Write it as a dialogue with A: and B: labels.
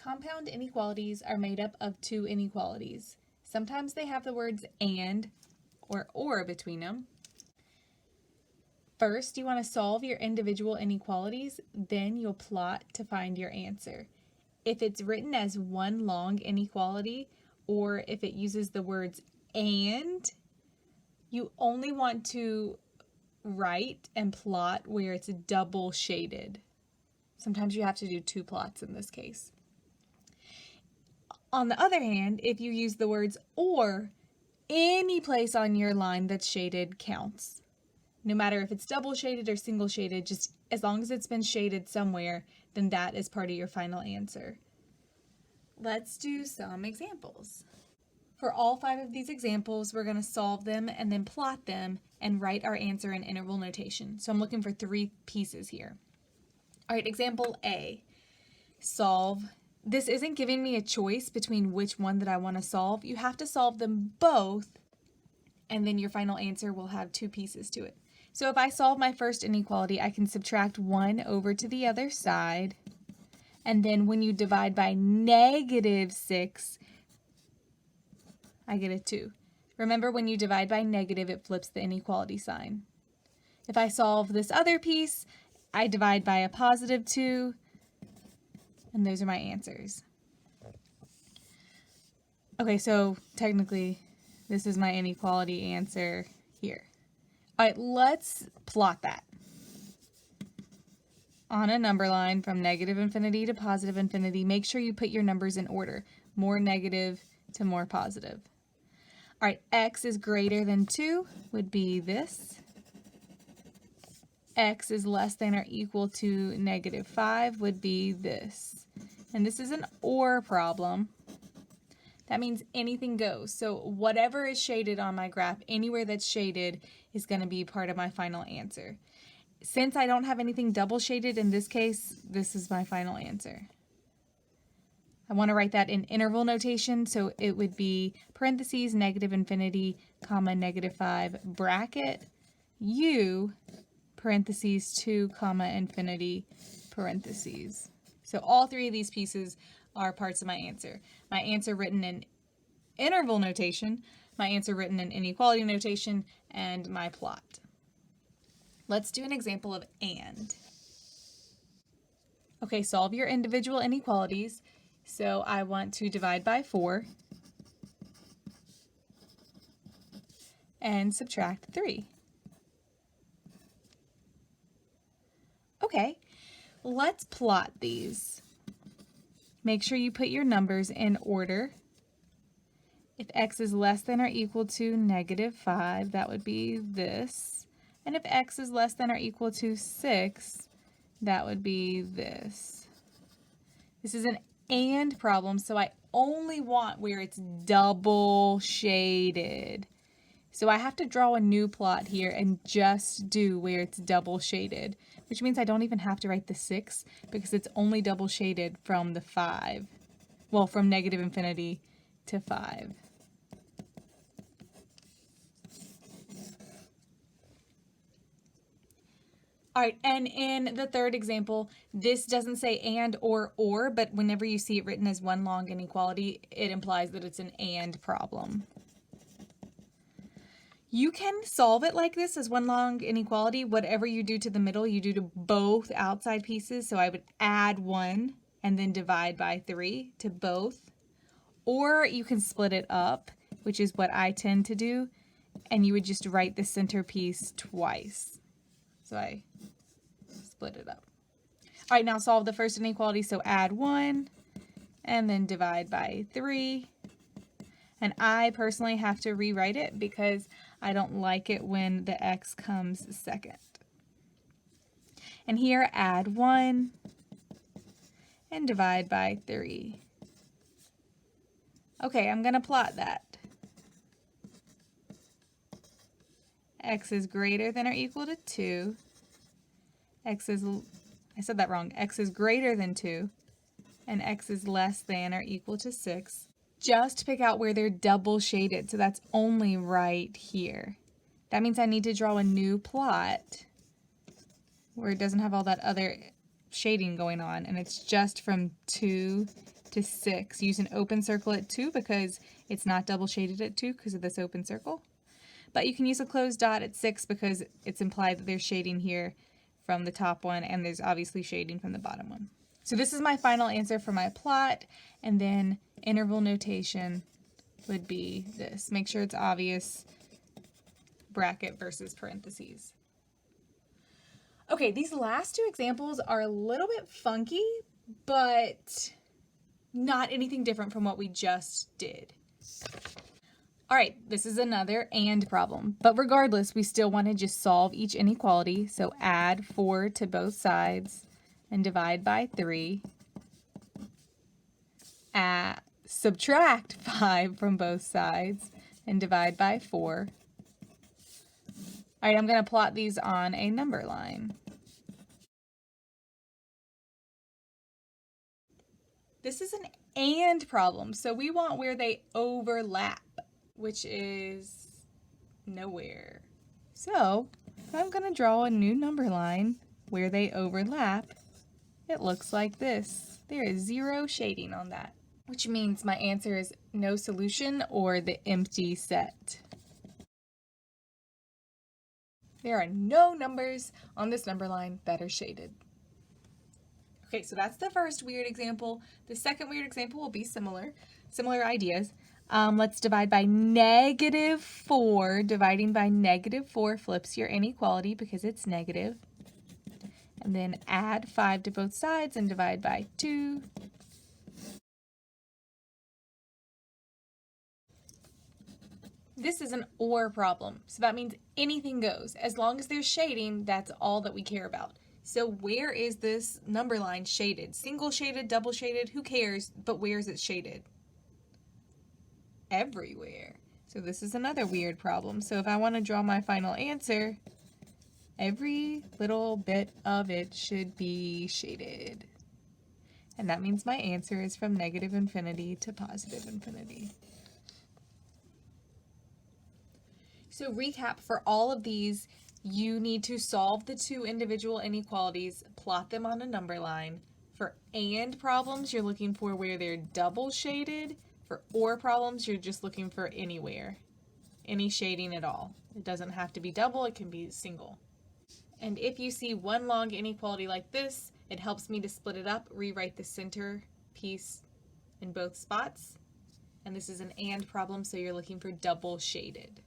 A: Compound inequalities are made up of two inequalities. Sometimes they have the words and or between them. First, you want to solve your individual inequalities, then you'll plot to find your answer. If it's written as one long inequality, or if it uses the words and, you only want to write and plot where it's double shaded. Sometimes you have to do two plots in this case. On the other hand, if you use the words or, any place on your line that's shaded counts. No matter if it's double shaded or single shaded, just as long as it's been shaded somewhere, then that is part of your final answer. Let's do some examples. For all 5 of these examples, we're going to solve them and then plot them and write our answer in interval notation. So I'm looking for 3 pieces here. All right, example A, solve. This isn't giving me a choice between which one that I want to solve. You have to solve them both, and then your final answer will have 2 pieces to it. So if I solve my first inequality, I can subtract 1 over to the other side, and then when you divide by -6, I get a 2. Remember, when you divide by negative, it flips the inequality sign. If I solve this other piece, I divide by a +2, and those are my answers. Okay, so technically, this is my inequality answer here. All right, let's plot that. On a number line from -infinity to +infinity, make sure you put your numbers in order, more negative to more positive. All right, x is greater than 2 would be this. X is less than or equal to -5 would be this. And this is an or problem. That means anything goes. So whatever is shaded on my graph, anywhere that's shaded is going to be part of my final answer. Since I don't have anything double shaded in this case, this is my final answer. I want to write that in interval notation, so it would be parentheses, -infinity, comma, -5, bracket, u, parentheses, 2, comma, infinity, parentheses. So all 3 of these pieces are parts of my answer. My answer written in interval notation, my answer written in inequality notation, and my plot. Let's do an example of and. Okay, solve your individual inequalities. So I want to divide by 4 and subtract 3. Okay, let's plot these. Make sure you put your numbers in order. If x is less than or equal to -5, that would be this. And if x is less than or equal to 6, that would be this. This is an and problem, so I only want where it's double shaded. So I have to draw a new plot here and just do where it's double shaded, which means I don't even have to write the 6 because it's only double shaded from the 5. Well, from -infinity to 5. All right, and in the third example, this doesn't say and or, but whenever you see it written as one long inequality, it implies that it's an and problem. You can solve it like this as one long inequality. Whatever you do to the middle, you do to both outside pieces. So I would add 1 and then divide by 3 to both. Or you can split it up, which is what I tend to do, and you would just write the centerpiece twice. So I split it up. All right, now solve the first inequality. So add 1 and then divide by 3. And I personally have to rewrite it because I don't like it when the x comes second. And here add 1 and divide by 3. Okay, I'm going to plot that. X is greater than or equal to 2. I said that wrong. X is greater than 2. And x is less than or equal to 6. Just pick out where they're double shaded. So that's only right here. That means I need to draw a new plot where it doesn't have all that other shading going on. And it's just from 2 to 6. Use an open circle at 2 because it's not double shaded at 2 because of this open circle. But you can use a closed dot at 6 because it's implied that there's shading here from the top one, and there's obviously shading from the bottom one. So this is my final answer for my plot, and then interval notation would be this. Make sure it's obvious, bracket versus parentheses. Okay, these last two examples are a little bit funky, but not anything different from what we just did. All right, this is another and problem, but regardless, we still want to just solve each inequality. So add 4 to both sides and divide by 3. Subtract 5 from both sides and divide by 4. All right, I'm going to plot these on a number line. This is an and problem, so we want where they overlap, which is nowhere. So I'm going to draw a new number line where they overlap. It looks like this. There is 0 shading on that, which means my answer is no solution or the empty set. There are no numbers on this number line that are shaded. Okay, so that's the first weird example. The second weird example will be similar ideas. Let's divide by -4. Dividing by -4 flips your inequality because it's negative. And then add 5 to both sides and divide by 2. This is an or problem, so that means anything goes. As long as there's shading, that's all that we care about. So where is this number line shaded? Single shaded, double shaded, who cares? But where is it shaded? Everywhere. So this is another weird problem. So if I want to draw my final answer, every little bit of it should be shaded. And that means my answer is from -infinity to +infinity. So recap, for all of these, you need to solve the 2 individual inequalities, plot them on a number line. For and problems, you're looking for where they're double shaded. For or problems, you're just looking for anywhere, any shading at all. It doesn't have to be double, it can be single. And if you see one long inequality like this, it helps me to split it up, rewrite the center piece in both spots. And this is an and problem, so you're looking for double shaded.